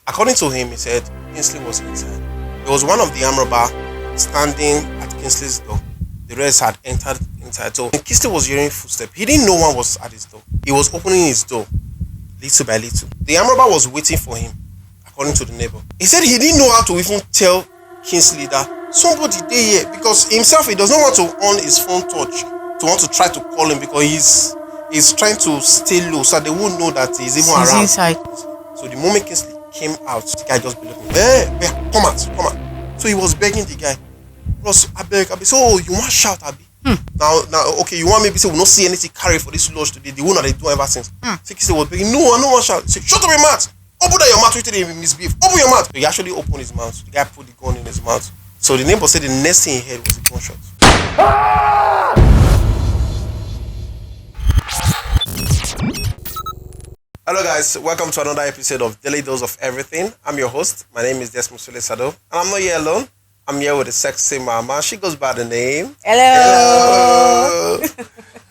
According to him, he said Kingsley was inside. There was one of the arm robber standing at Kingsley's door. The rest had entered inside. So when Kingsley was hearing footsteps, he didn't know one was at his door. He was opening his door little by little. The arm robber was waiting for him, according to the neighbor. He said he didn't know how to even tell Kingsley that somebody there here, because himself he does not want to on his phone touch to want to try to call him, because he's trying to stay low so they won't know that he's even He's around. inside. So the moment Kingsley came out, the guy just below him. Hey, come out. So he was begging the guy. Bros, I beg. So you want shout, Abi? Now, okay, you want maybe say we not see anything carry for this lodge today. The one that they do ever since. So Kingsley was begging. No, I don't want shout. Say, shut up your mouth. Open your mouth. Wait till they misbehave. Open your mouth. So he actually opened his mouth. The guy put the gun in his mouth. So the neighbor said the next thing he heard was a gunshot. Hello guys, welcome to another episode of Daily Dose of Everything. I'm your host. My name is Desmond Sado, and I'm not here alone. I'm here with a sexy mama. She goes by the name. Hello.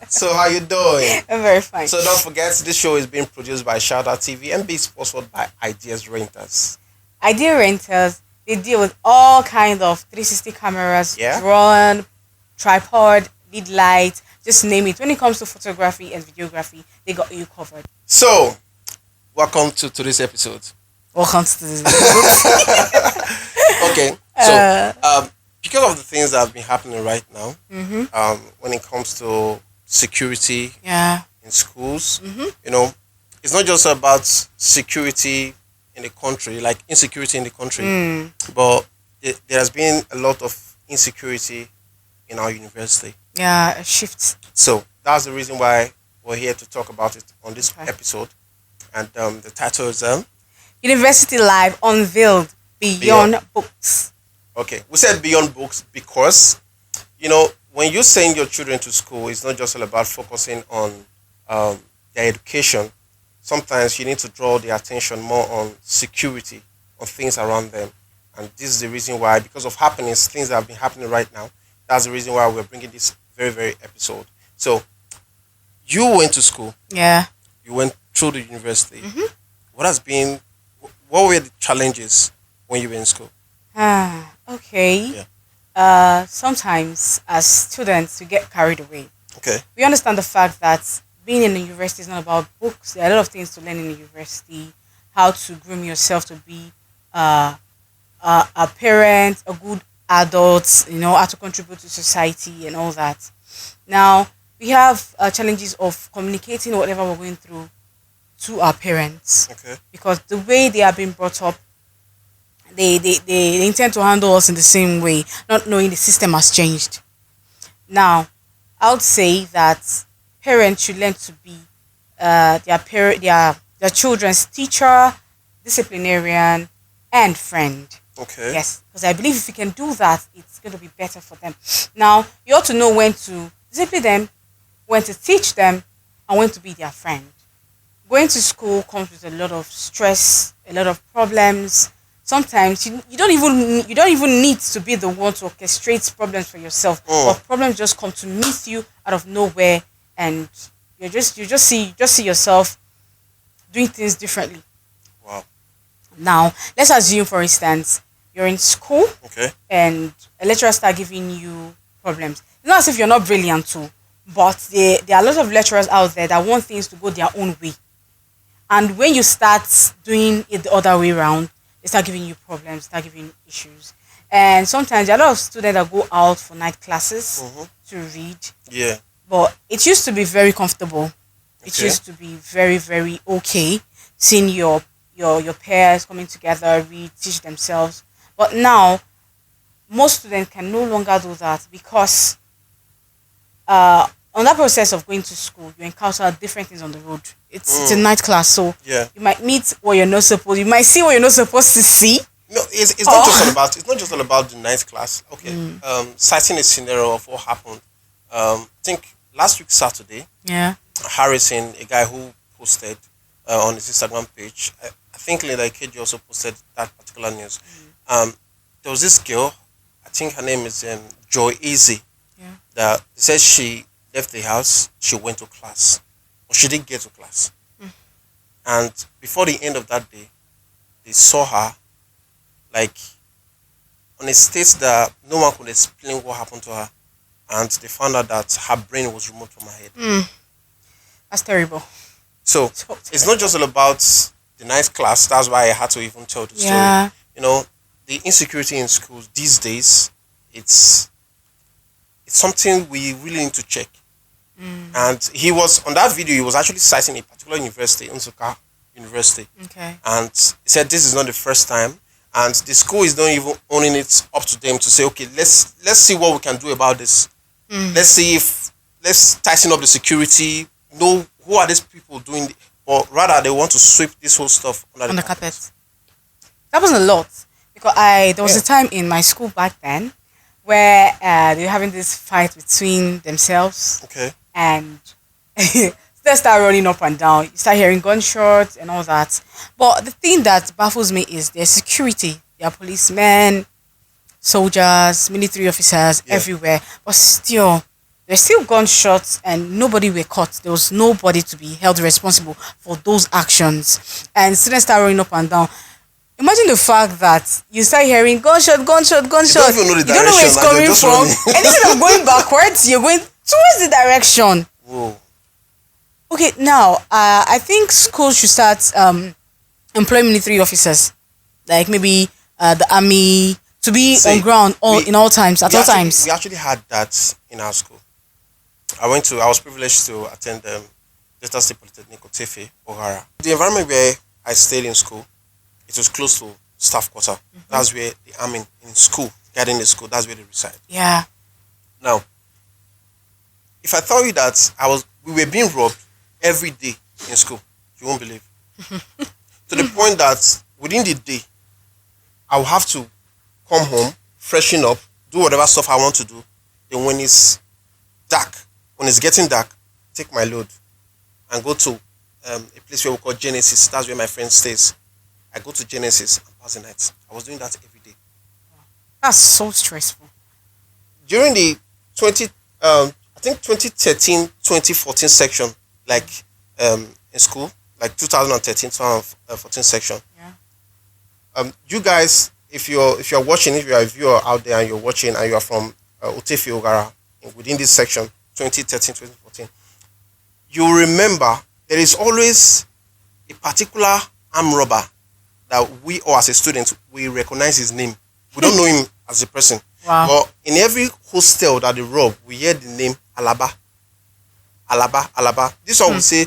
So how you doing? I'm very fine. So don't forget, this show is being produced by Shout Out TV and being sponsored by Ideas Renters. Idea Renters, they deal with all kinds of 360 cameras, drone, tripod, lead light, just name it. When it comes to photography and videography, they got you covered. So, welcome to today's episode. Welcome to this episode. Okay, so because of the things that have been happening right now, when it comes to security in schools, you know, it's not just about security in the country, like insecurity in the country, but there has been a lot of insecurity in our university. Yeah, a shift. So that's the reason why we're here to talk about it on this episode. And the title is University Life Unveiled Beyond Books. Okay, we said beyond books because, you know, when you send your children to school, it's not just all about focusing on their education. Sometimes you need to draw their attention more on security, on things around them. And this is the reason why, because of happenings, things that have been happening right now, that's the reason why we're bringing this very, very episode. So, you went to school. Yeah. You went through the university. What were the challenges when you were in school? Okay. Sometimes as students we get carried away. Okay. We understand the fact that being in the university is not about books. There are a lot of things to learn in the university. How to groom yourself to be a parent, a good adult, you know, how to contribute to society and all that. Now, we have challenges of communicating whatever we're going through to our parents. Okay. Because the way they are being brought up, they intend to handle us in the same way, not knowing the system has changed. Now, I would say that parents should learn to be their children's teacher, disciplinarian, and friend. Okay. Yes, because I believe if you can do that, it's going to be better for them. Now, you ought to know when to discipline them, when to teach them, and when to be their friend. Going to school comes with a lot of stress, a lot of problems. Sometimes you don't even need to be the one to orchestrate problems for yourself. But problems just come to meet you out of nowhere, and you just see yourself doing things differently. Wow. Now, let's assume, for instance, you're in school, and a lecturer start giving you problems. It's not as if you're not brilliant too, but there are a lot of lecturers out there that want things to go their own way. And when you start doing it the other way around, they start giving you problems, start giving you issues. And sometimes there are a lot of students that go out for night classes to read. Yeah. But it used to be very comfortable. It used to be very, very okay seeing your peers coming together, read, teach themselves. But now, most students can no longer do that because on that process of going to school, you encounter different things on the road. It's a night class, so you might meet what you're not supposed. You might see what you're not supposed to see. No, it's not just all about the night class. Okay, citing a scenario of what happened. I think last week Saturday. Yeah. Harrison, a guy who posted on his Instagram page. I think Linda Ikeji also posted that particular news. There was this girl, I think her name is Joy Easy. Yeah. That says she left the house, she went to class. Or she didn't get to class. And before the end of that day, they saw her like on a state that no one could explain what happened to her, and they found out that her brain was removed from her head. That's terrible. So So it's not just all about the nice class. That's why I had to even tell the yeah. story. You know, the insecurity in schools these days, it's it's something we really need to check. And he was on that video. He was actually citing a particular university, Unsuka University, Okay. and he said this is not the first time, and the school is not even owning it up to them to say, okay, let's see what we can do about this. Let's see if let's tighten up the security. Know who are these people doing, or rather, they want to sweep this whole stuff under On the the carpet. carpet. That was a lot because there was a time in my school back then where they were having this fight between themselves Okay. and they start running up and down. You start hearing gunshots and all that. But the thing that baffles me is their security. There are policemen, soldiers, military officers Yeah. everywhere. But still, there's still gunshots and nobody were caught. There was nobody to be held responsible for those actions. And students start running up and down. Imagine the fact that you start hearing gunshot, gunshot, gunshot. even know the You don't know where it's direction and coming they're just from. running. And instead of going backwards, you're going towards the direction. Whoa. Okay, now I think schools should start employing military officers, like maybe the army, to be See, on ground in all times, at all times. We actually had that in our school. I was privileged to attend Delta State Polytechnic, Otefe, O'Hara. The environment where I stayed in school, it was close to staff quarter. That's where the army in school, guarding the school, that's where they reside. Yeah. Now, if I tell you that we were being robbed every day in school, you won't believe. To the point that within the day, I will have to come home, freshen up, do whatever stuff I want to do. Then when it's dark, when it's getting dark, take my load and go to a place where we call Genesis. That's where my friend stays. I go to Genesis and pass the night. I was doing that every day. That's so stressful. During the 2013, 2014 section, like in school, like 2013, 2014 section. Yeah. You guys, if you're watching, if you're a viewer out there and you're watching and you're from Otefe Ogara within this section, 2013, 2014, you remember there is always a particular armed robber that we, or as a student, we recognize his name. We don't know him as a person. Wow. But in every hostel that they rob, we hear the name Alaba. Alaba, Alaba. This one will say,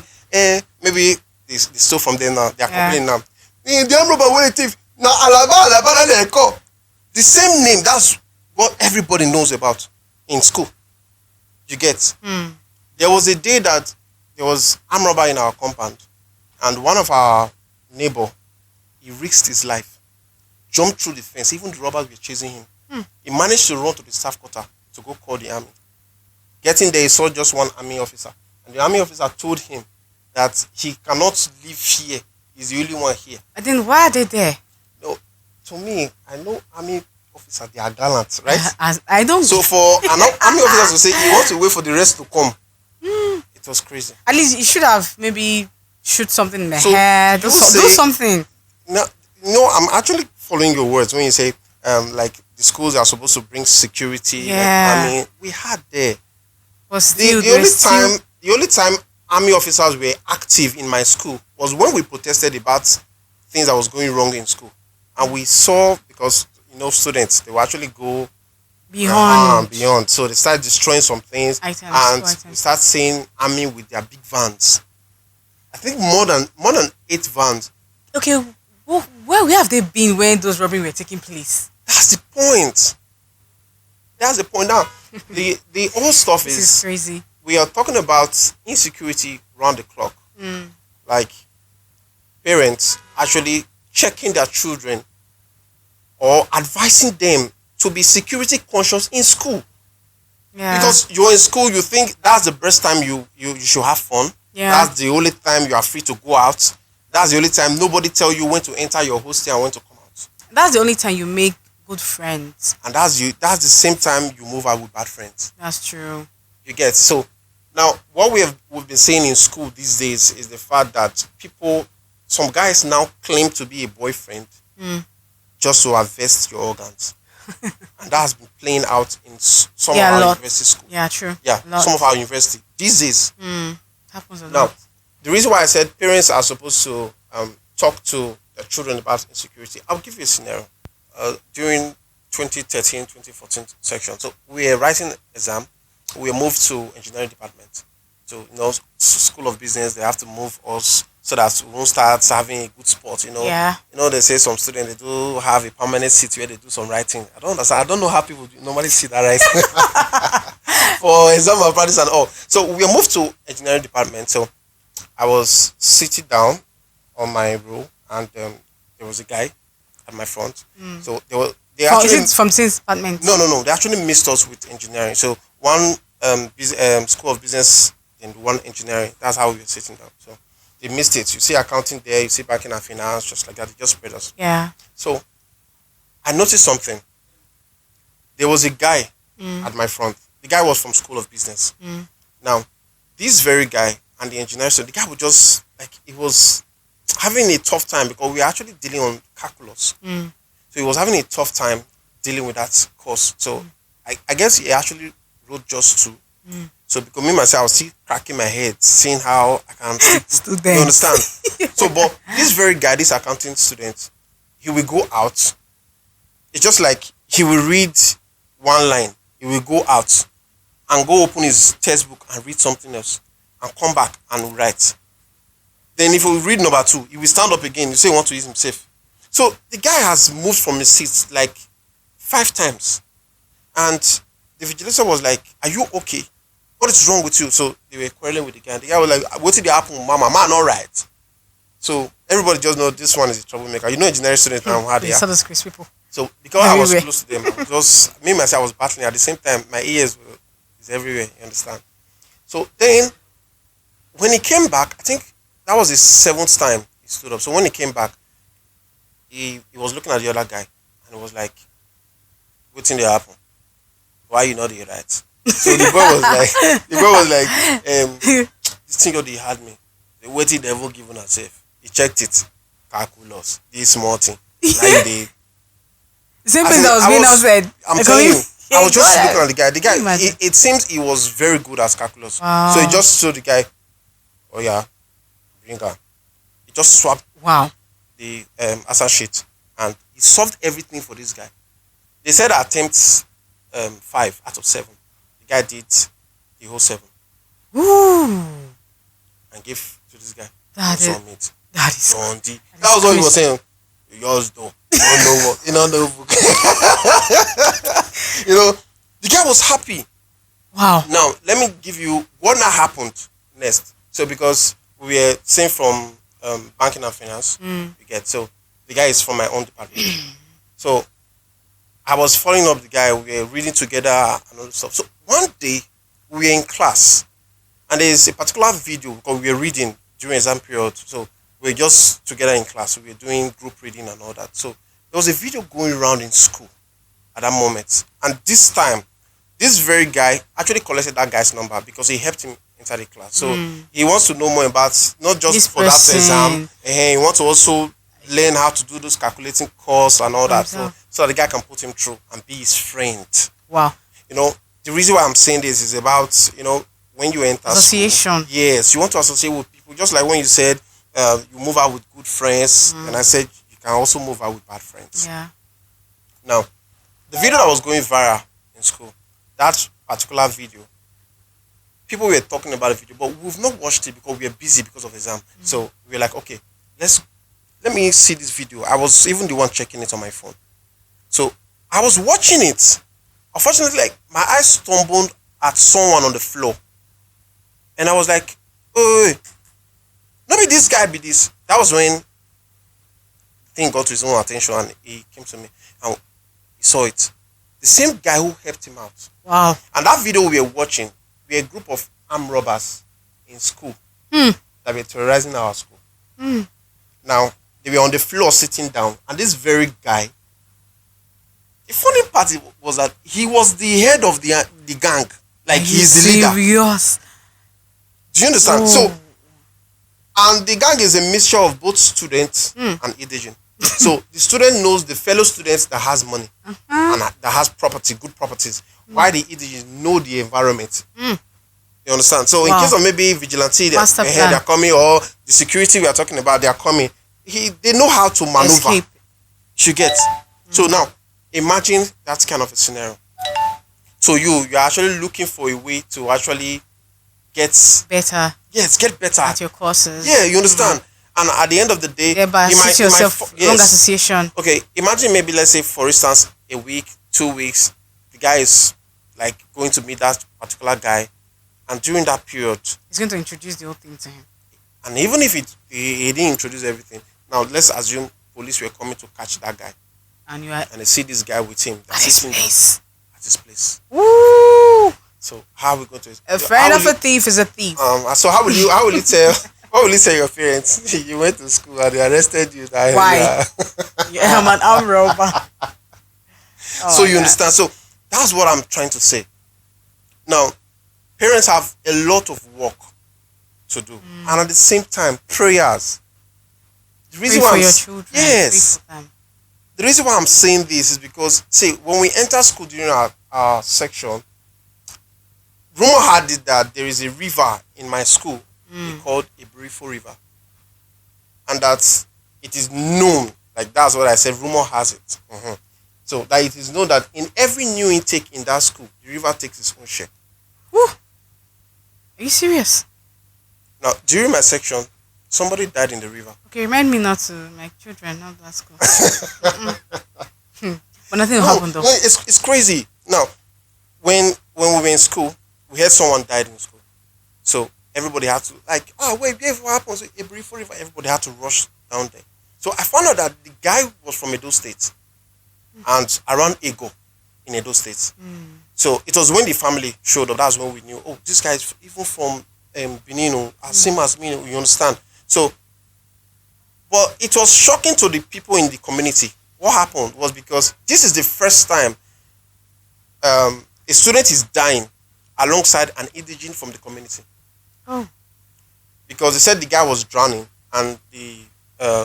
maybe they stole from them now. They are complaining now. The armed robber were a thief. Now Alaba, Alaba, they call. The same name, that's what everybody knows about in school. You get? There was a day that there was armed robber in our compound, and one of our neighbor, he risked his life, jumped through the fence. Even the robbers were chasing him. He managed to run to the staff quarter to go call the army. Getting there, he saw just one army officer, and the army officer told him that he cannot live here. He's the only one here. And then why are they there? No, to me, I know army officers, they are gallant, right? I don't. So for an army officer to say he wants to wait for the rest to come, it was crazy. At least you should have maybe shoot something in the So head. Do you say- something. No, I'm actually following your words when you say like the schools are supposed to bring security. Yeah. Like, I mean, we had there. But still, The only time army officers were active in my school was when we protested about things that was going wrong in school, and we saw, because students, they will actually go beyond. So they started destroying some things, and we start seeing army with their big vans. I think more than 8 vans. Okay, where have they been when those robberies were taking place? That's the point. Now, the whole stuff This is crazy. we are talking about insecurity round the clock. Like parents actually checking their children or advising them to be security conscious in school. Yeah. Because you're in school, you think that's the best time you should have fun. Yeah. That's the only time you are free to go out. That's the only time nobody tell you when to enter your hostel and when to come out. That's the only time you make good friends. And that's the same time you move out with bad friends. That's true. You get? So now what we've been saying in school these days is the fact that people some guys now claim to be a boyfriend just to harvest your organs. And that has been playing out in some of our university schools. Yeah, true. Yeah, some of our university. These days. Happens a Now, lot. the reason why I said parents are supposed to talk to their children about insecurity, I'll give you a scenario. During 2013, 2014 section, so we were writing exam. We moved to engineering department. So, school of business, they have to move us so that we won't start having a good spot, Yeah. They say some students, they do have a permanent seat where they do some writing. I don't understand. I don't know how people normally see that writing for exam malpractice and all. So we moved to engineering department. So I was sitting down on my row, and there was a guy at my front. So they Oh, actually, is it from sales department? no. They actually missed us with engineering. So one school of business and one engineering. That's how we were sitting down. So they missed it. You see accounting there, you see banking and finance, just like that. They just spread us. Yeah. So I noticed something. There was a guy at my front. The guy was from school of business. Now, this very guy and the engineer, so the guy was just like, he was having a tough time because we were actually dealing on calculus. So he was having a tough time dealing with that course. So I guess he actually wrote just two. So because me myself, I was still cracking my head, seeing how I can Students. you understand? So, but this very guy, this accounting student, he will go out. It's just like he will read one line. He will go out and go open his textbook and read something else and come back and write. Then if he read number two, he will stand up again. He say he want to use himself. So the guy has moved from his seat like 5 times. And the vigilator was like, "Are you okay? What is wrong with you?" So they were quarreling with the guy. The guy was like, "What did happen, mama? Man, all right." So everybody just know this one is a troublemaker. Engineering students now how they are. These people. So because I was Everywhere. close to them, I was just me myself I was battling at the same time. My ears were is everywhere. You understand? So then, when he came back, I think that was his 7th time he stood up. So when he came back, he was looking at the other guy and he was like, "What thing they happen? Why you not the right?" So the boy was like, "This thing they had me. The waiting devil given herself. He checked it. Calculus. This small thing. Now they." The same thing that was being said. I'm telling you, I was just looking at the guy. The guy, Imagine. it seems he was very good at calculus. Wow. So he just told the guy, "Oh yeah, bring her." He just swapped Wow. the answer sheet and he solved everything for this guy. They said attempts 5 out of 7. The guy did the whole 7 Ooh. and gave to this guy. That is- Submit. That is That was what he was saying. Yours though. You don't know what. You don't know. The guy was happy. wow. Now, let me give you what now happened next. So, because we were saying from banking and finance, you get, so the guy is from my own department. So, I was following up the guy, we were reading together and all this stuff. So, one day, we were in class, and there's a particular video because we were reading during exam period. So, we were just together in class, we were doing group reading and all that. So, there was a video going around in school at that moment. And this time, this very guy actually collected that guy's number because he helped him inside the class. So he wants to know more about not just This for that person. exam. He wants to also learn how to do those calculating course and all that. So that the guy can put him through and be his friend. Wow. The reason why I'm saying this is about, when you enter Association. school, yes, you want to associate with people. Just like when you said you move out with good friends, and I said you can also move out with bad friends. Yeah. Now, the video that was going viral in school, that particular video, people were talking about the video, but we've not watched it because we were busy because of exam. So we were like, okay, let me see this video. I was even the one checking it on my phone. So I was watching it. Unfortunately, like my eyes stumbled at someone on the floor. And I was like, oh, maybe this guy be this. That was when the thing got to his own attention and he came to me and he saw it. The same guy who helped him out. Wow. And that video we were watching, we were a group of armed robbers in school that were terrorizing our school. Now, they were on the floor sitting down, and this very guy, the funny part was that he was the head of the gang. Like, he's the leader. Serious. Do you understand? Oh. So, And the gang is a mixture of both students and indigene. So the student knows the fellow students that has money and that has property, good properties, while the indigene know the environment. You understand? So in case of maybe vigilante, they're coming, or the security we are talking about, they are coming. They know how to maneuver. Escape. You get. So now, imagine that kind of a scenario. So you're actually looking for a way to actually get better. Yes, get better at your courses. Yeah, you understand. And at the end of the day, long association. Okay, imagine maybe, let's say, for instance, a week, 2 weeks, the guy is like going to meet that particular guy, and during that period, he's going to introduce the whole thing to him. And even if he didn't introduce everything, now let's assume police were coming to catch that guy, and they see this guy with him at his place. At his place. Woo! So how are we going to? A friend of a thief is a thief. So how will you tell? What will you tell your parents? You went to school and they arrested you. Why? Yeah, I'm an armed robber. So you understand? So that's what I'm trying to say. Now, parents have a lot of work to do, and at the same time, prayers. The reason Pray for your children. Yes. The reason why I'm saying this is because, see, when we enter school during our section, rumor had it that there is a river in my school called Ibrifo River, and that it is known, like that's what I said, rumor has it. So that it is known that in every new intake in that school, the river takes its own share. Woo. Are you serious? Now, during my section, somebody died in the river. Okay, remind me not to, my children, not that school. But nothing will happen though. No, it's crazy. Now, when we were in school, we heard someone died in school. So everybody had to, like, wait, what happened? So, a brief river, everybody had to rush down there. So I found out that the guy was from Edo State and around Ego in Edo State. So it was when the family showed up, that's when we knew, oh, this guy is even from Benin, same as me, you understand? So, but it was shocking to the people in the community. What happened was because this is the first time a student is dying alongside an indigene from the community. Oh. Because they said the guy was drowning and the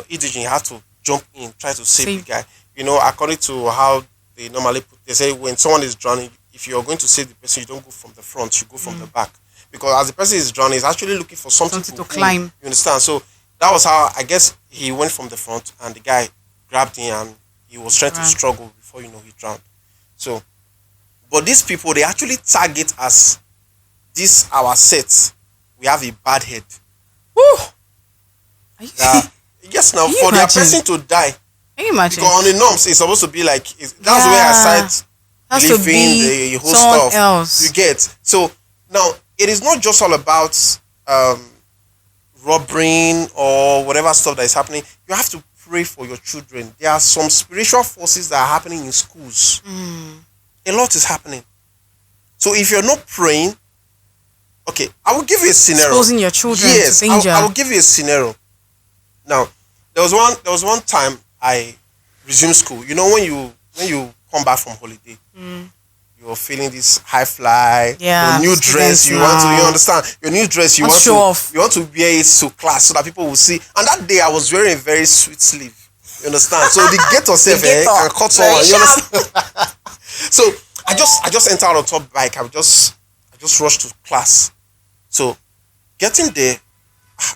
indigene had to jump in, try to save the guy. You know, according to how they normally put, they say when someone is drowning, if you're going to save the person, you don't go from the front, you go from the back. Because as the person is drowning, he's actually looking for something to climb. You understand? So that was how, I guess, he went from the front and the guy grabbed him and he was trying to struggle before, he drowned. So, but these people, they actually target as this our set. We have a bad head. Woo! Yes, now for their person to die. Can you imagine? Because on the norms, it's supposed to be like, that's where I start believing the whole stuff. Else. You get. So now, it is not just all about robbing or whatever stuff that is happening. You have to pray for your children. There are some spiritual forces that are happening in schools. A lot is happening. So if you're not praying, okay, I will give you a scenario. Exposing your children to danger. I will give you a scenario. Now, there was one time I resumed school. You know, when you come back from holiday, you're feeling this high fly, your new dress, you understand, your new dress, you want to wear it to class so that people will see. And that day I was wearing a very sweet sleeve. You understand? So the ghetto self can cut someone. You understand? So I just entered on top bike. I just rushed to class. So getting there,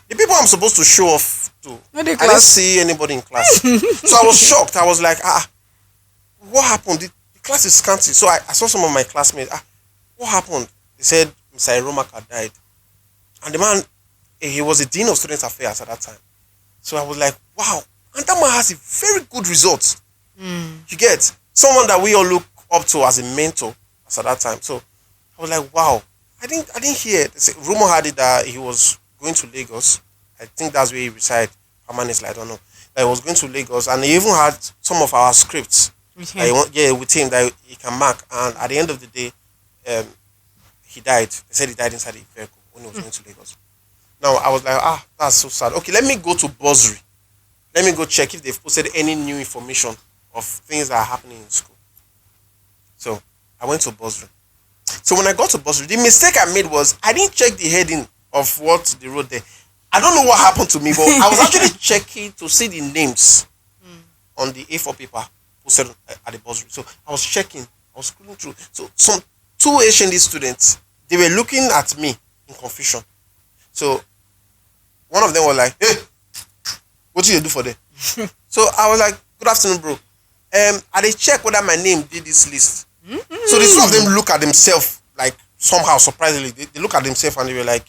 the people I'm supposed to show off to, I didn't see anybody in class. So I was shocked. I was like, what happened? The class is scanty. So I saw some of my classmates. What happened? They said Mr. Romaka died. And the man, he was a dean of student affairs at that time. So I was like, wow. And that man has a very good result. You get? Someone that we all look up to as a mentor at that time. So I was like, wow. I didn't hear it. Rumor had it that he was going to Lagos. I think that's where he resides permanently. I don't know. That he was going to Lagos, and he even had some of our scripts. With him that he can mark. And at the end of the day, he died. They said he died inside the vehicle when he was going to Lagos. Now I was like, that's so sad. Okay, let me go to Bursary. Let me go check if they've posted any new information of things that are happening in school. So I went to Bursary. So when I got to Bursary, the mistake I made was I didn't check the heading of what they wrote there. I don't know what happened to me, but I was actually checking to see the names on the A4 paper posted at the bursary. So I was checking, I was scrolling through. So some two HND students, they were looking at me in confusion. So one of them was like, "Hey, what did you do for them?" So I was like, "Good afternoon, bro. I did check whether my name did this list." So the two of them look at themselves like somehow surprisingly. They look at themselves and they were like,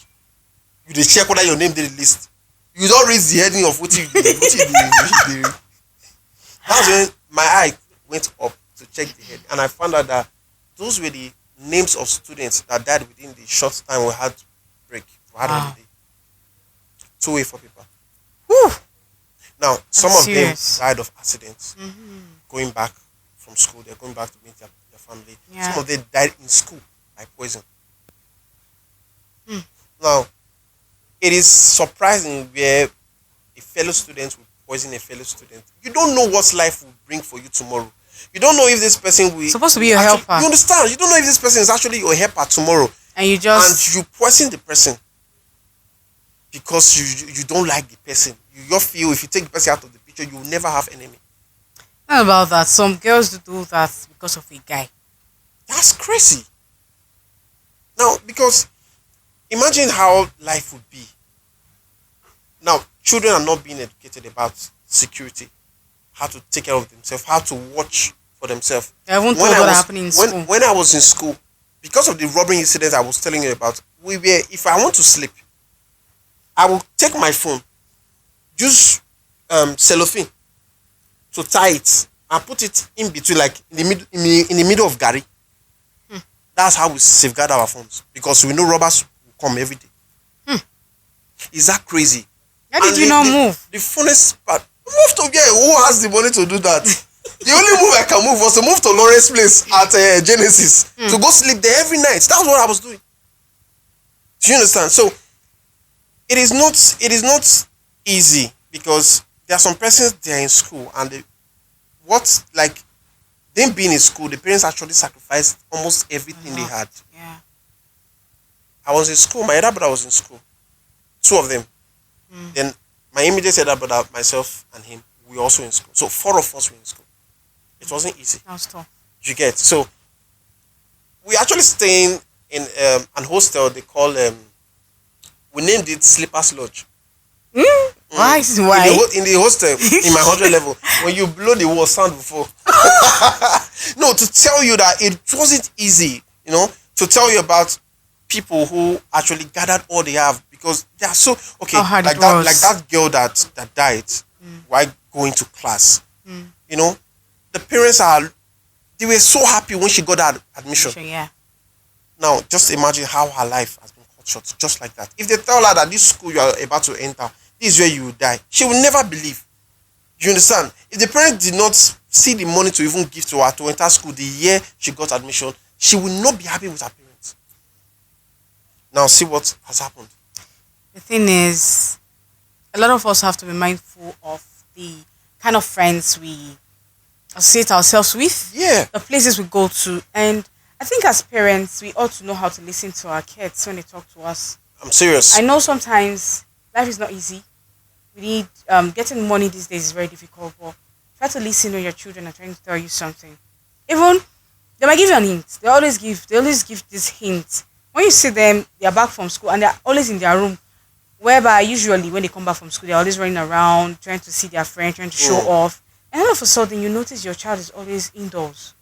"You did check whether your name did the list. You don't read the heading of what you did." That's when my eye went up to check the head, and I found out that those were the names of students that died within the short time we had to break. We had holiday. 2 A4 paper. Whew. Now, some That's of serious. them died of accidents. Going back from school, they're going back to meet their family. Yeah. Some of them died in school by poison. Now, it is surprising where a fellow student will poison a fellow student. You don't know what life will bring for you tomorrow. You don't know if this person will Supposed to be your actually, helper. You understand? You don't know if this person is actually your helper tomorrow, And you just and you poison the person because you don't like the person. You just feel if you take the person out of the picture, you will never have enemy. not about that. Some girls do that because of a guy. That's crazy. Now, because imagine how life would be. Now, children are not being educated about security, how to take care of themselves, how to watch for themselves. They haven't told what happened in school. When I was in school, because of the robbery incident I was telling you about, if I want to sleep, I will take my phone, use cellophane to tie it and put it in between, like in the middle of Gary. That's how we safeguard our phones, because we know robbers will come every day. Is that crazy? How did you not move? The funniest part, move to where? Who has the money to do that? The only move I can move was to move to Lawrence Place at Genesis to go sleep there every night. That's what I was doing. Do you understand? So it is not easy, because there are some persons, they are in school and them being in school, the parents actually sacrificed almost everything they had. Yeah. I was in school, my elder brother was in school. 2 of them. Then my immediate elder brother, myself and him, we were also in school. So 4 of us were in school. It wasn't easy. That was tough. You get? So we actually staying in an hostel they call we named it Sleepers Lodge. Why? Why? In the hostel, in my 100 level, when you blow the wall sound before. No, to tell you that it wasn't easy, to tell you about people who actually gathered all they have, because they are so okay. How hard Like it that, was. like that girl that died while going to class. The parents they were so happy when she got that admission. Sure, yeah. Now, just imagine how her life has been cut short, just like that. If they tell her that this school you are about to enter, this is where you will die, she will never believe. You understand? If the parents did not see the money to even give to her to enter school the year she got admission, she will not be happy with her parents. Now, see what has happened. The thing is, a lot of us have to be mindful of the kind of friends we associate ourselves with. Yeah. The places we go to. And I think as parents, we ought to know how to listen to our kids when they talk to us. I'm serious. I know sometimes life is not easy. We need, getting money these days is very difficult, but try to listen when your children are trying to tell you something. Even, they might give you an hint. They always give this hint. When you see them, they are back from school and they are always in their room, whereby usually when they come back from school, they're always running around, trying to see their friend, trying to show off. And all of a sudden, you notice your child is always indoors.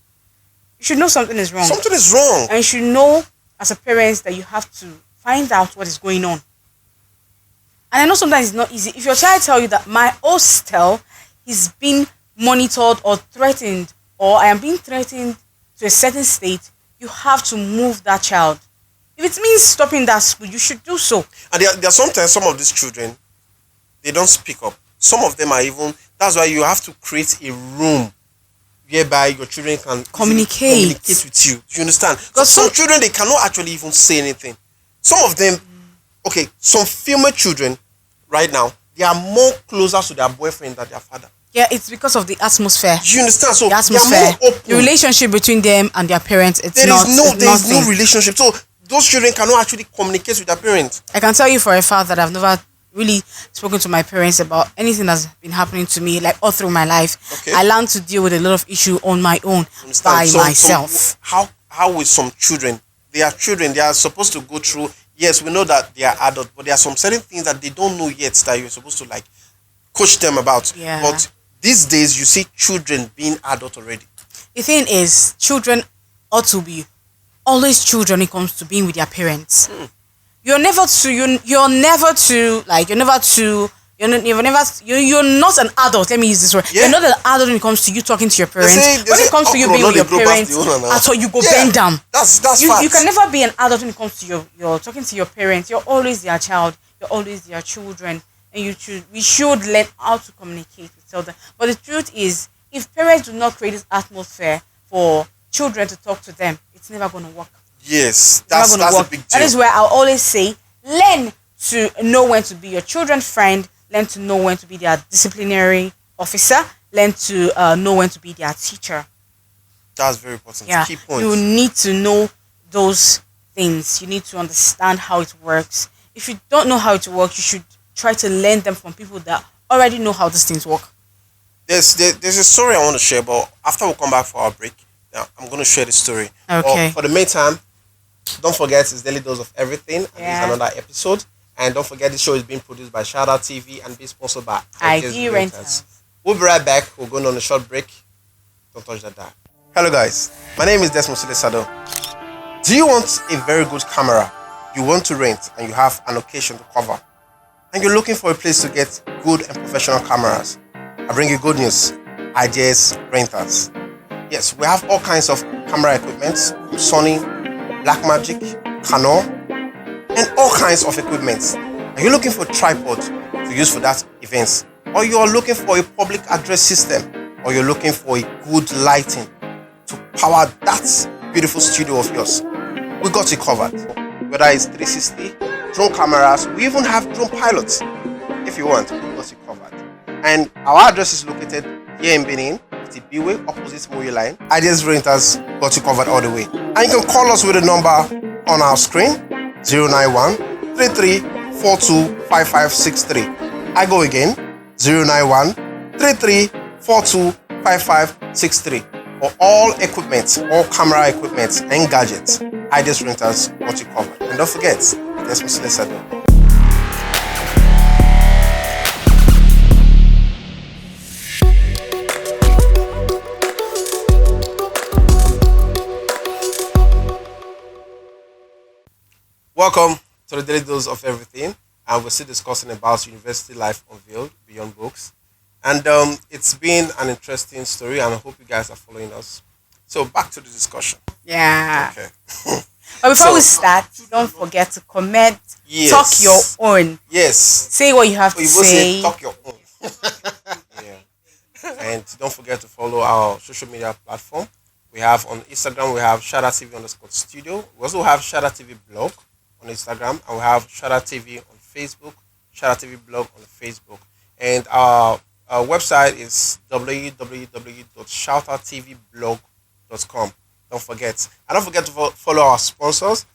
You should know something is wrong. Something is wrong. And you should know, as a parent, that you have to find out what is going on. And I know sometimes it's not easy. If your child tell you that my hostel is being monitored or threatened, or I am being threatened to a certain state, you have to move that child. If it means stopping that school, you should do so. And there are sometimes some of these children, they don't speak up. Some of them are even, that's why you have to create a room whereby your children can communicate with you. Do you understand? Because some children, they cannot actually even say anything. Some of them, okay, some female children right now, they are more closer to their boyfriend than their father. Yeah, it's because of the atmosphere. Do you understand? So the atmosphere, they are more open. the relationship between them and their parents, There is no relationship. So those children cannot actually communicate with their parents. I can tell you for a fact that I've never really spoken to my parents about anything that's been happening to me, like all through my life. Okay. I learned to deal with a lot of issue on my own by myself. How with some children, they are children, they are supposed to go through. Yes, we know that they are adults, but there are some certain things that they don't know yet that you're supposed to like coach them about. Yeah. But these days, you see children being adult already. The thing is, children ought to be always children when it comes to being with their parents. You're never too you're never too like you're never too you're not an adult. Let me use this word. Yeah. You're not an adult when it comes to you talking to your parents. When it comes to you being with your parents, at all you go bend down. That's You fact. can never be an adult when it comes to your talking to your parents. You're always their child. You're always their children, and we should learn how to communicate with each other. But the truth is, if parents do not create this atmosphere for children to talk to them, it's never going to work. Yes, that's a big deal. That is where I'll always say, learn to know when to be your children's friend, learn to know when to be their disciplinary officer, learn to know when to be their teacher. That's very important. Yeah, Key points. you need to know those things. You need to understand how it works. If you don't know how it works, you should try to learn them from people that already know how these things work. There's a story I want to share, but after we come back for our break, now I'm going to share the story. Okay. But for the meantime, don't forget it's Daily Dose of Everything. And Yeah. This is another episode. And don't forget this show is being produced by Shout Out TV and being sponsored by ID Rentals. We'll be right back. We're going on a short break. Don't touch that dial. Hello guys, my name is Desmond Sado. Do you want a very good camera you want to rent and you have an occasion to cover? And you're looking for a place to get good and professional cameras? I bring you good news. Ideas Rentals. Yes, we have all kinds of camera equipment from Sony, Blackmagic, Canon, and all kinds of equipment. Are you looking for a tripod to use for that events? Or you are looking for a public address system? Or you're looking for a good lighting to power that beautiful studio of yours? We got you covered. Whether it's 360, drone cameras, we even have drone pilots. If you want, we got you covered. And our address is located here in Benin, at the B-Way, opposite Moyo Line. Ideas Rentals got you covered all the way. And you can call us with the number on our screen, 091 3342 5563. I go again, 091 3342 5563. For all equipment, all camera equipment and gadgets, Ideas Rentals got you covered. And don't forget, that's Mr. Sado. Welcome to the Daily Dose of Everything, and we're still discussing about university life unveiled beyond books. And it's been an interesting story, and I hope you guys are following us. So back to the discussion. Yeah. Okay. But before we start, don't forget to comment, Yes. talk your own, Yes. say what you have to You both say. talk your own. Yeah. And don't forget to follow our social media platform. We have on Instagram, we have Shada TV _studio. We also have Shada TV blog on Instagram, and we have Shada TV on Facebook, Shada TV blog on Facebook. And our website is www.shoutouttvblog.com. Don't forget. And don't forget to follow our sponsors.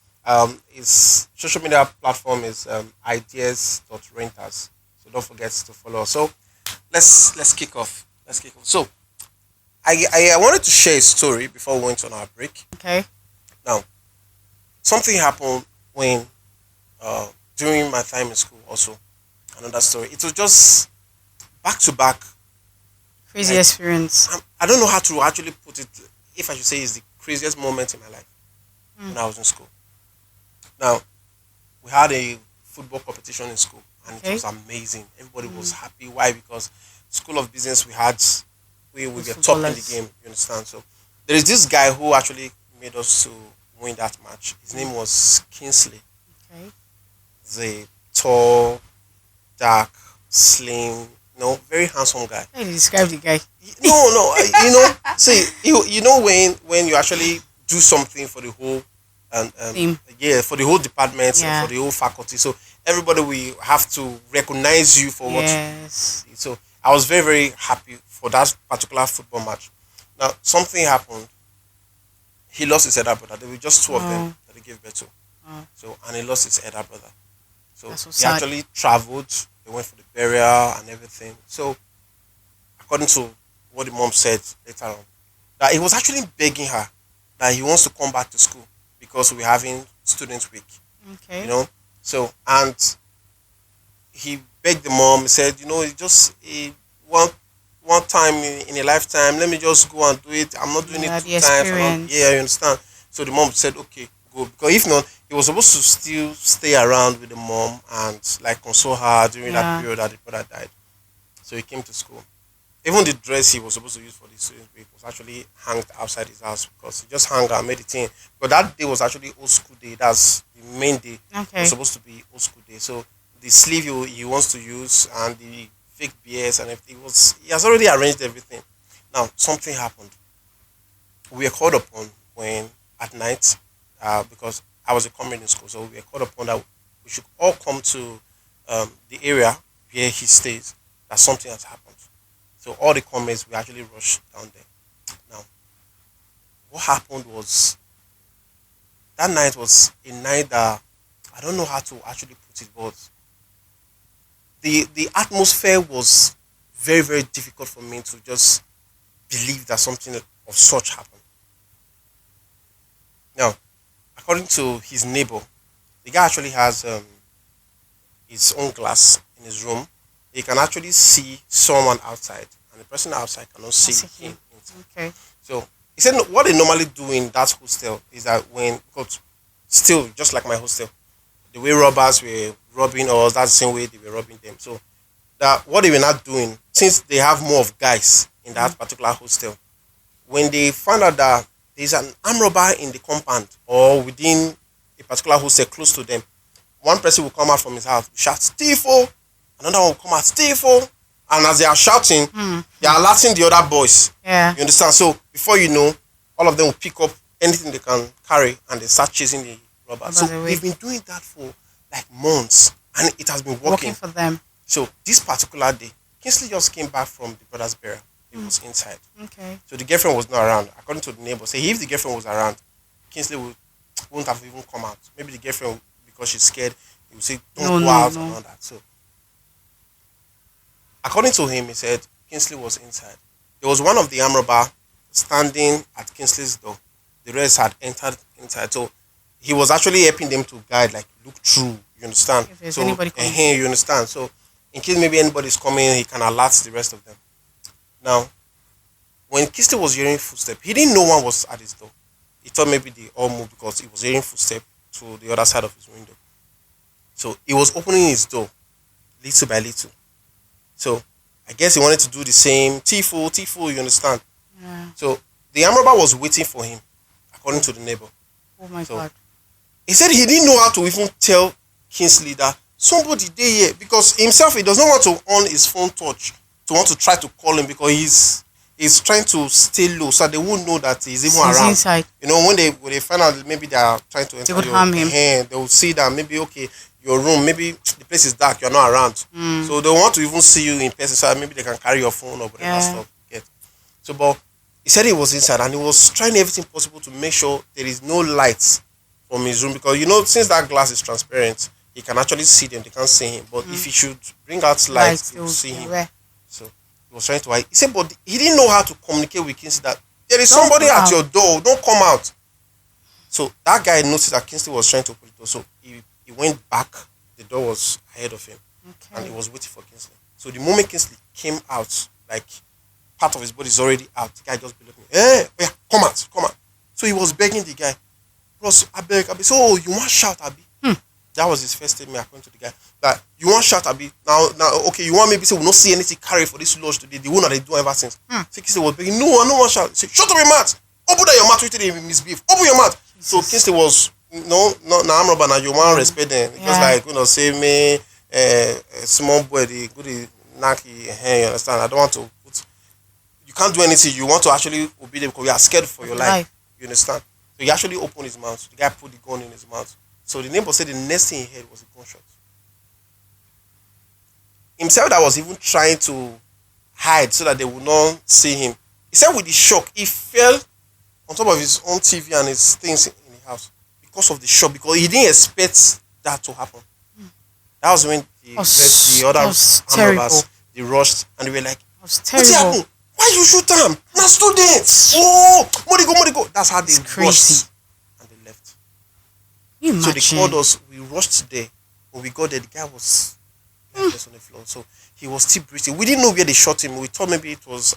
Its social media platform is ideas.rentals. So don't forget to follow us. So let's kick off. So I wanted to share a story before we went on our break. Okay. Now, something happened when during my time in school also. Another story. It was just back to back. Crazy experience. I don't know how to actually put it, if I should say it's the craziest moment in my life when I was in school. Now, we had a football competition in school, and it was amazing. Everybody was happy. Why? Because School of Business, we were top in the game, you understand? So there is this guy who actually made us to win that match. His name was Kingsley. Okay. The tall, dark, slim, very handsome guy. How do you describe the guy? No, see, when you actually do something for the whole, for the whole department, for the whole faculty, so everybody will have to recognize you for what. Yes. So I was very, very happy for that particular football match. Now something happened. He lost his elder brother. There were just two of them that he gave birth to. So, and he lost his elder brother. So That's so they sad. actually traveled. They went for the burial and everything. So according to what the mom said later on, that he was actually begging her that he wants to come back to school because we're having student week, you Okay. know. So and he begged the mom. He said, it's just one time in a lifetime. Let me just go and do it. I'm not doing it Yeah, two the times. I'm not. Yeah, experience. you understand. So the mom said, okay, go, because if not, he was supposed to still stay around with the mom and like console her during that Yeah. period that the brother died. So he came to school. Even the dress he was supposed to use for the student week was actually hanged outside his house because he just hung and made it in. But that day was actually old school day. That's the main day. It was Okay. supposed to be old school day. So the sleeve he wants to use and the fake BS and everything he has already arranged everything. Now something happened. We were called upon when at night, because I was a community school, so we were called upon that we should all come to the area where he stays. That something has happened. So all the comments we actually rushed down there. Now, what happened was that night was a night that I don't know how to actually put it, but the atmosphere was very very difficult for me to just believe that something of such happened. Now, according to his neighbor, the guy actually has his own glass in his room. He can actually see someone outside, and the person outside cannot I'll see see him him. inside. Okay. So he said what they normally do in that hostel is that when, because still just like my hostel, the way robbers were robbing us, that's the same way they were robbing them. So that what they were not doing, since they have more of guys in Mm. that particular hostel, when they found out that there's an armed robber in the compound or within a particular hostel close to them, one person will come out from his house, shout Stifle, another one will come out Stifle, and as they are shouting, Mm. they are alerting the other boys. Yeah. You understand? So before you know, all of them will pick up anything they can carry and they start chasing the robber. So Robbers away. they've been doing that for like months and it has been Working working. for them. So this particular day, Kingsley just came back from the brother's burial. He was inside. Okay. So the girlfriend was not around. According to the neighbor, say if the girlfriend was around, Kingsley wouldn't have even come out. Maybe the girlfriend, because she's scared, he would say, No, don't go no, out and no. all that. So according to him, he said Kingsley was inside. There was one of the arm robber standing at Kingsley's door. The rest had entered inside. So he was actually helping them to guide, like look through. You understand? If there's So anybody coming. you understand. So in case maybe anybody's coming, he can alert the rest of them. Now, when Kingsley was hearing footsteps, he didn't know one was at his door. He thought maybe they all moved because he was hearing footsteps to the other side of his window. So he was opening his door little by little. So I guess he wanted to do the same. Tifo, you understand? Yeah. So the arm robber was waiting for him, according to the neighbor. Oh my So God. he said he didn't know how to even tell Kingsley that somebody there here because himself he does not want to on his phone touch to want to try to call him because he's trying to stay low so they won't know that he's even He's around. inside. When they find out maybe they are trying to enter would your harm him. hand, they will see that maybe okay your room maybe the place is dark, you're not around. So they want to even see you in person so that maybe they can carry your phone or whatever Yeah. stuff you get. So but he said he was inside and he was trying everything possible to make sure there is no light from his room because since that glass is transparent, he can actually see them. They can't see him. But if he should bring out light, they will see him. Where? So he was trying to hide. He said, but he didn't know how to communicate with Kingsley that there is Don't somebody come at out. your door. Don't come out. So that guy noticed that Kingsley was trying to open the door. So he went back. The door was ahead of him, and he Okay. was waiting for Kingsley. So the moment Kingsley came out, like part of his body is already out, the guy just below me. Hey, oh yeah, come out, come out. So he was begging the guy, Bros, I beg. So you want shout, Abi? That was his first statement according to the guy. That you want shout, Abi? Now, okay, you want maybe say we not see anything carry for this lodge today. The one that they do ever since. So Kingsley was begging, no, I don't want shout. Say, shut up your mouth. Open that your mouth. Wait till they misbehave. Open your mouth. So Kingsley was no, I'm not, but now you want respect them. Just Yeah. like say me, a small boy, the good knocky, you understand? I don't want to put. You can't do anything. You want to actually obey them because you are scared for your life. You understand? So he actually opened his mouth. The guy put the gun in his mouth. So the neighbor said the next thing he heard was a gunshot. Himself that was even trying to hide so that they would not see him. He said with the shock, he fell on top of his own TV and his things in the house because of the shock, because he didn't expect that to happen. That was when the other That was armed terrible. robbers, they rushed and they were like, That was "What terrible. happened? Why you shoot them? Now students! Oh, money go. That's how they It's crazy. rushed and they left. Can you So they imagine? called us. We rushed there. When we got there, the guy was lifeless on the floor. So he was still breathing. We didn't know where they shot him. We thought maybe it was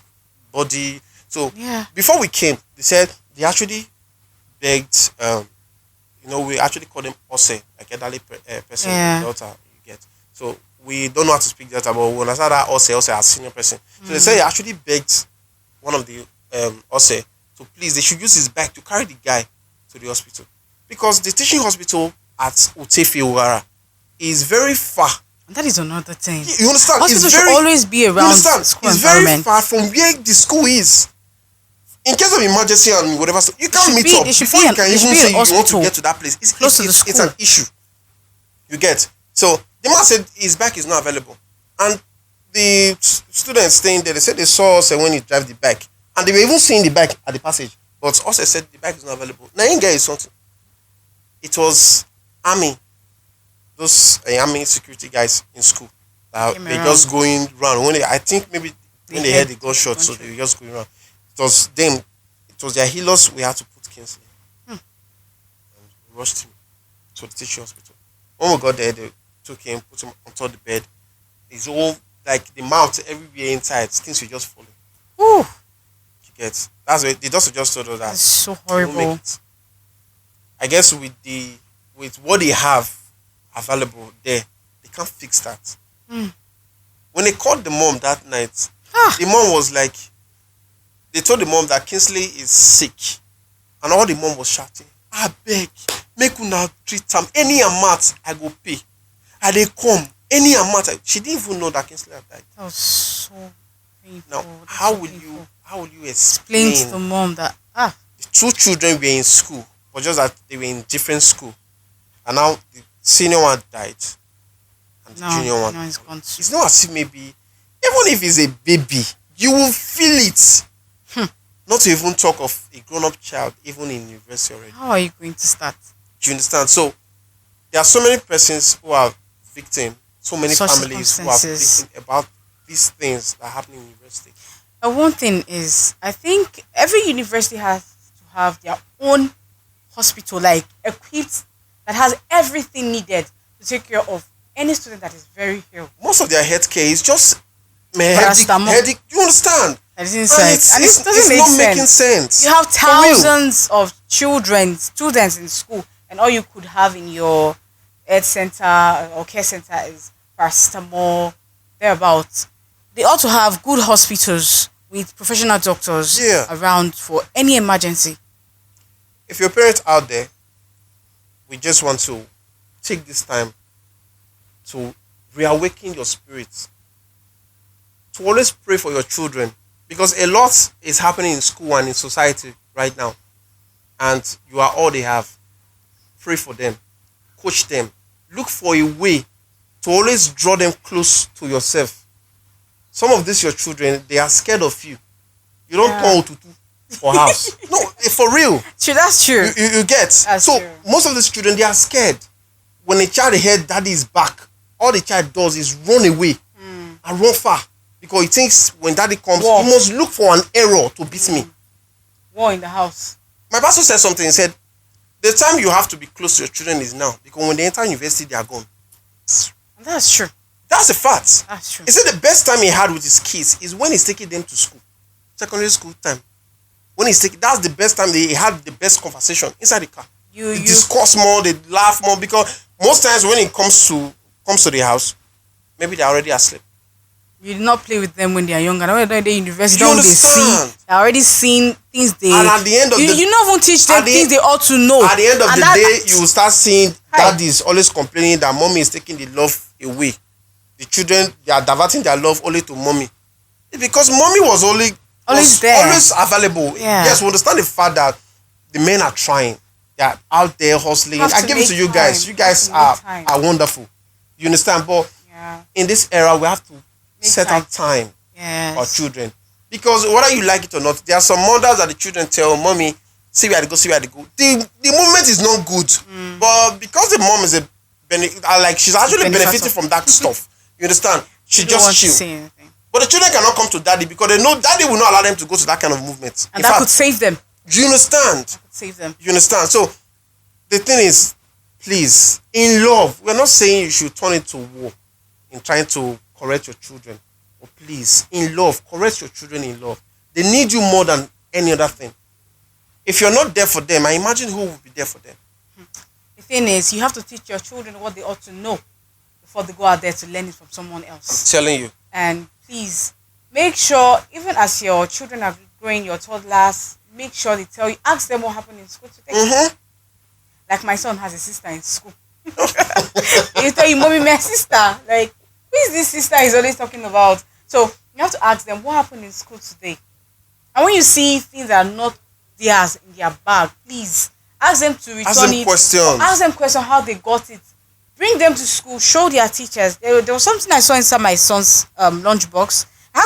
body. So Yeah. before we came, they said they actually begged. We actually call them Ose, like elderly person, Yeah. daughter. You get. So we don't know how to speak that, but we understand that Ose as senior person. So they said he actually begged one of the Ose to please, they should use his bike to carry the guy to the hospital, because the teaching hospital at Utefe Ugara is very far. And that is another thing. You understand? Hospitals It's should very, always be you around understand? school It's very environment. far from where the school is. In case of emergency and whatever, you can't should meet be- up there should before be you an- can there should even be say an you want to hospital get to that place. close to the It's an school. issue. You get. So the man said his bike is not available, and the students staying there, they said they saw us when he drive the bike, and they were even seeing the bike at the passage. But also said the bike is not available. Now in guy is something. It was army, those army security guys in school. Came They're around. just going round. I think maybe when they heard the gunshot, so gunshot. they were just going around. It was them. It was their healers. We had to put Kingsley and we rushed him to the teaching hospital. When we got there, they took him, put him on top of the bed. His whole, like the mouth everywhere inside, things were just falling. Ooh, You get. That's why the doctor just told us that. that's so they won't make horrible. it. I guess with what they have available there, they can't fix that. When they called the mom that night, the mom was like, they told the mom that Kingsley is sick, and all the mom was shouting, "I beg, make una treat am, any amount I go pay. And they come, any amount." She didn't even know that Kingsley had died. That was so painful. Now, That's how so will painful. you Explain explain? to the mom that The two children were in school, but just that they were in different school, and now the senior one died, and the junior one. no, it's gone too. It's not as if maybe, even if it's a baby, you will feel it. Not to even talk of a grown-up child, even in university already. How are you going to start? Do you understand? So there are so many persons who are victim, so many Such families who are circumstances. victim about these things that happen in university. One thing is, I think every university has to have their own hospital, like equipped, that has everything needed to take care of any student that is very ill. Most of their healthcare is just Paracetamol. headache. You understand? That is inside. And it doesn't make not sense. making sense. You have For real. thousands of children, students in school, and all you could have in your health center or care center is paracetamol, thereabouts. They ought to have good hospitals with professional doctors around for any emergency. If you're a parent out there, we just want to take this time to reawaken your spirit, to always pray for your children, because a lot is happening in school and in society right now, and you are all they have. Pray for them, coach them, look for a way to always draw them close to yourself. Some of these your children, they are scared of you. You don't turn tutu for house. No, for real. True, that's true. You get. That's So true. most of these children, they are scared. When a child hears daddy is back, all the child does is run away and run far, because he thinks when daddy comes, War. he must look for an error to beat me. War in the house. My pastor said something. He said, the time you have to be close to your children is now, because when they enter university, they are gone. And that's true. That's a fact. That's true. He said the best time he had with his kids is when he's taking them to school, secondary school time. When he's taking, that's the best time he had the best conversation inside the car. They discuss more, they laugh more, because most times when it comes to the house, maybe they're already asleep. You did not play with them when they are younger. Now when they're in university, You don't they see? understand? They're already seeing things they. And at the end of you, the- you not even teach them at the- things they ought to know. At the end of And the that- day, you will start seeing Hi. daddy is always complaining that mommy is taking the love away. The children, they are diverting their love only to mommy. It's because mommy was Always was there. always available. Yeah. Yes, we understand the fact that the men are trying. They are out there hustling. Have I to give it to make you guys. time. You guys Have to make time. are wonderful. You understand? But Yeah. in this era, we have to set time. out time Yes. for children. Because whether you like it or not, there are some mothers that the children tell mommy, see where to go, see where to go. The moment is not good. But because the mom is a like she's actually benefit benefiting of- from that stuff. You understand? She You don't want just to chill. say anything. But the children cannot come to daddy because they know daddy will not allow them to go to that kind of movement. And that could save them. Do you understand? Save them. You understand? So the thing is, please, in love, we're not saying you should turn it to war in trying to correct your children. But please, in love, correct your children in love. They need you more than any other thing. If you're not there for them, I imagine who will be there for them. The thing is, you have to teach your children what they ought to know before they go out there to learn it from someone else. I'm telling you. And please, make sure, even as your children are growing, your toddlers, make sure they tell you, ask them what happened in school today. Mm-hmm. Like my son has a sister in school. He tell you, mommy, my sister. Like, who is this sister he's always talking about? So you have to ask them what happened in school today. And when you see things that are not theirs in their bag, please ask them to return Ask them it. questions. Ask them questions how they got it. Bring them to school. Show their teachers. There was something I saw inside my son's lunchbox. I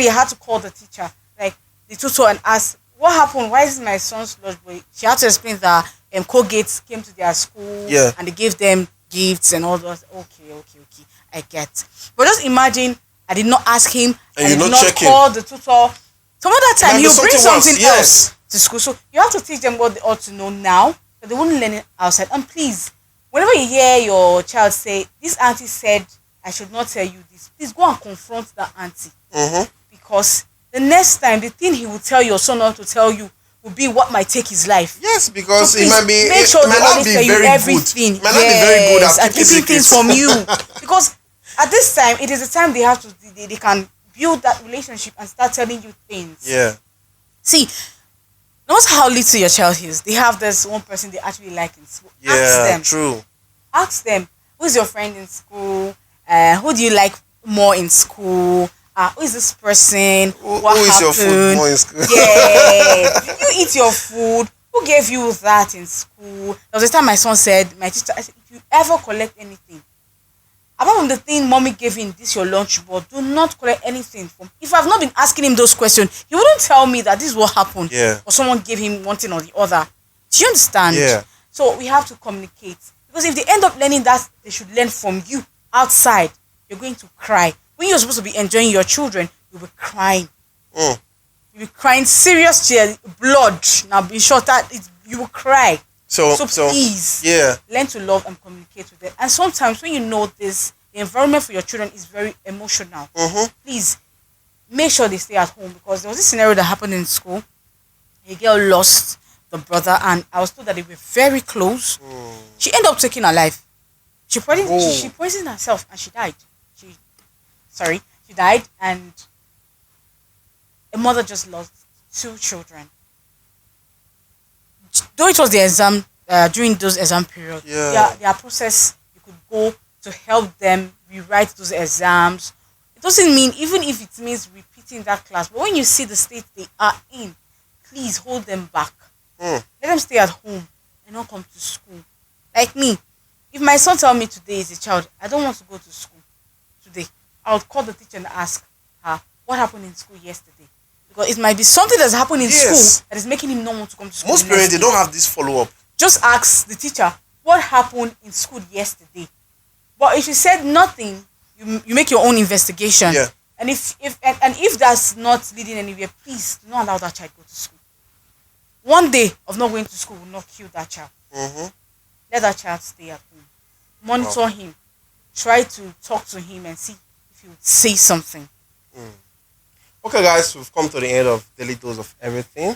had to call the teacher, like the tutor, and ask what happened. Why is my son's lunchbox? She had to explain that Colgate came to their school, and they gave them gifts and all those. Okay, I get. But just imagine, I did not ask him. And I you did not not checking. call the tutor. Some other time he'll bring something else. else to school. So you have to teach them what they ought to know now, but they won't learn it outside. And please, whenever you hear your child say, "This auntie said I should not tell you this," please go and confront that auntie. Mm-hmm. Because the next time, the thing he will tell your son not to tell you will be what might take his life. Yes, because So it please, might be. make sure it might they not always be tell you very everything. good. It might not be very good at and keeping things secrets. from you. Because at this time, it is the time they have to. They can build that relationship and start telling you things. Yeah. See, no matter how little your child is, they have this one person they actually like in school. Yeah. Ask them. True. Ask them, who's your friend in school? Who do you like more in school? Who is this person? What who is your happened? food more in school? Yeah. Did you eat your food? Who gave you that in school? There was a time my son said, my teacher, I said, if you ever collect anything, apart from the thing mommy gave him, this your lunch board, do not collect anything from. If I've not been asking him those questions, he wouldn't tell me that this is what happened. Yeah. Or someone gave him one thing or the other. Do you understand? Yeah. So we have to communicate. Because if they end up learning that they should learn from you outside, you're going to cry. When you're supposed to be enjoying your children, you'll be crying. Mm. You'll be crying serious tears, blood. Now be sure that you will cry. So please, yeah. learn to love and communicate with them. And sometimes when you know this, the environment for your children is very emotional. Mm-hmm. Please make sure they stay at home, because there was this scenario that happened in school. A girl lost the brother, and I was told that they were very close. She ended up taking her life. She poisoned herself and she died. She died, and a mother just lost 2 children. Though it was the exam, during those exam periods, their process, you could go to help them rewrite those exams. It doesn't mean, even if it means repeating that class, but when you see the state they are in, please hold them back. Let them stay at home and not come to school. Like me, if my son tell me today is a child, I don't want to go to school today, I would call the teacher and ask her what happened in school yesterday. Because it might be something that's happened in school that is making him not want to come to school. Most parents, they don't have this follow-up. Just ask the teacher what happened in school yesterday. But if she said nothing, you make your own investigation. Yeah. And if that's not leading anywhere, please do not allow that child to go to school. One day of not going to school will not kill that child. Mm-hmm. Let that child stay at home. Monitor him. Try to talk to him and see if he would say something. Okay, guys, we've come to the end of Daily Dose of Everything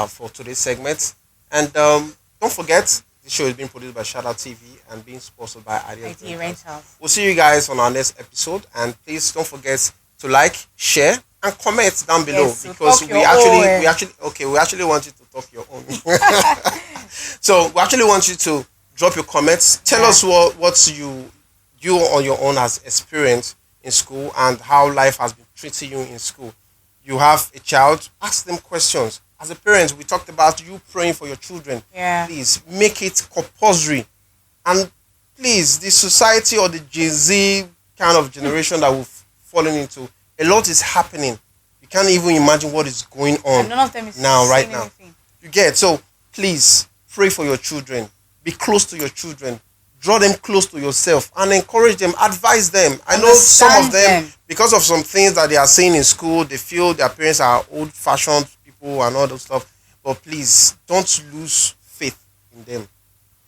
for today's segment. And don't forget, this show is being produced by Shadow TV and being sponsored by Idea Rentals. We'll see you guys on our next episode. And please don't forget to like, share, and comment down below, because we actually want you to talk your own. So we actually want you to drop your comments. Tell us what you on your own has experienced in school and how life has been treating you in school. You have a child, ask them questions. As a parent, we talked about you praying for your children. Yeah. Please make it compulsory. And please, the society or the Gen Z kind of generation that we've fallen into, a lot is happening. You can't even imagine what is going on And none of them is right saying now. anything. You get? So please pray for your children. Be close to your children. draw them close to yourself and encourage them, advise them. I know some of them, because of some things that they are seeing in school, they feel their parents are old-fashioned people and all those stuff. But please, don't lose faith in them,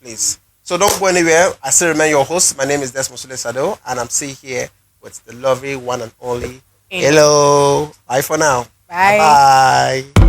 please. So don't go anywhere. I still remain your host. My name is Desmond Sule Sado, and I'm still here with the lovely one and only. Hello. Bye for now. Bye. Bye.